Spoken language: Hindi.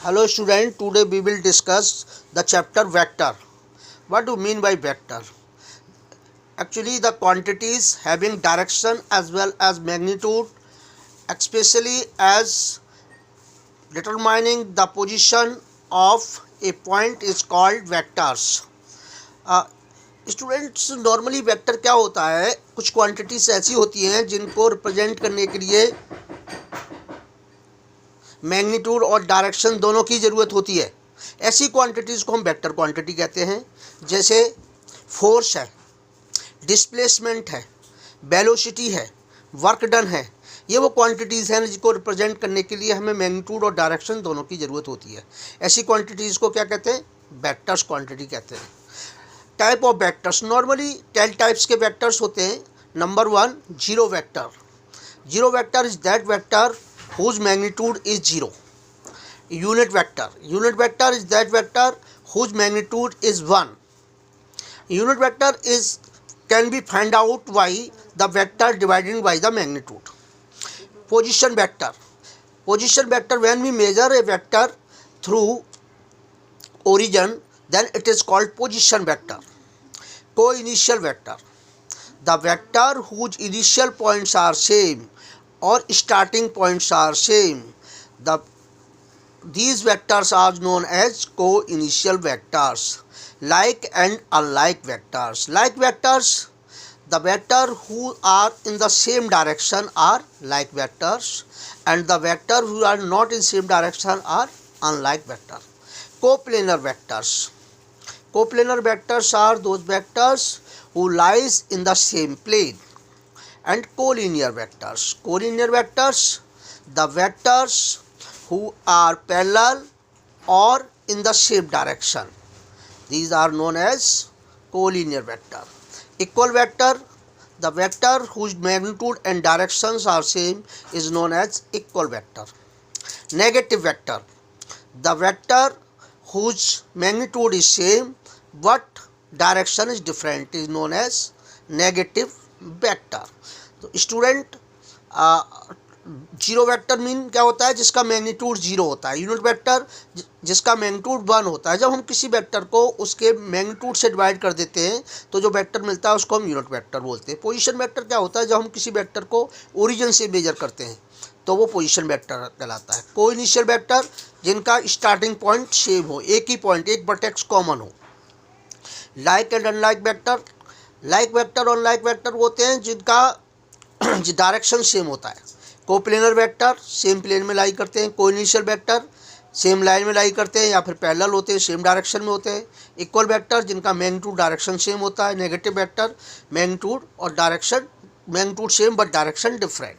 Hello student, today we will discuss the chapter vector. What do you mean by vector? Actually the quantities having direction as well as magnitude, especially as determining the position of a point is called vectors. Students normally vector क्या होता है, कुछ क्वांटिटीज ऐसी होती हैं जिनको रिप्रेजेंट करने के लिए मैग्नीट्यूड और डायरेक्शन दोनों की ज़रूरत होती है। ऐसी क्वांटिटीज़ को हम वेक्टर क्वांटिटी कहते हैं। जैसे फोर्स है, डिस्प्लेसमेंट है, वेलोसिटी है, वर्क डन है। ये वो क्वांटिटीज़ हैं जिसको रिप्रेजेंट करने के लिए हमें मैग्नीट्यूड और डायरेक्शन दोनों की ज़रूरत होती है। ऐसी क्वांटिटीज़ को क्या कहते हैं? वेक्टर्स क्वांटिटी कहते हैं। Type of vectors, normally 10 types के वेक्टर्स होते हैं। Number 1, zero vector. Zero vector is that vector whose magnitude is 0. Unit vector is that vector whose magnitude is 1. Unit vector can be found out by the vector divided by the magnitude. Position vector, when we measure a vector through origin, then it is called position vector. Co-initial vector, the vector whose initial points are same or starting points are same. These vectors are known as co-initial vectors. Like and unlike vectors. Like vectors, the vector who are in the same direction are like vectors, and the vector who are not in same direction are unlike vector. Coplanar vectors are those vectors who lies in the same plane. And collinear vectors, the vectors who are parallel or in the same direction. These are known as collinear vector. Equal vector, the vector whose magnitude and directions are same is known as equal vector. Negative vector, the vector whose magnitude is same but direction is different is known as negative vector. तो स्टूडेंट, जीरो वेक्टर मीन क्या होता है? जिसका मैग्नीट्यूड 0 होता है। यूनिट वेक्टर जिसका मैग्नीट्यूड 1 होता है। जब हम किसी वेक्टर को उसके मैग्नीट्यूड से डिवाइड कर देते हैं तो जो वेक्टर मिलता है उसको हम यूनिट वेक्टर बोलते हैं। पोजीशन वेक्टर क्या होता है? जब हम किसी वेक्टर को ओरिजिन से मेजर करते हैं तो वो पोजीशन वेक्टर कहलाता है। कोइनिशियल वेक्टर, जिनका स्टार्टिंग पॉइंट सेम हो, एक ही पॉइंट, एक वर्टेक्स कॉमन हो। Like and unlike vector, like vector और अनलाइक वेक्टर होते हैं जिनका डायरेक्शन सेम होता है। कोप्लेनर वेक्टर सेम प्लेन में लाई करते हैं। कोइनिशियल वेक्टर सेम लाइन में लाई करते हैं या फिर पैरेलल होते हैं, सेम डायरेक्शन में होते हैं। इक्वल वेक्टर जिनका मैग्नीट्यूड डायरेक्शन सेम होता है। नेगेटिव वेक्टर मैग्नीट्यूड और direction, magnitude same but direction different.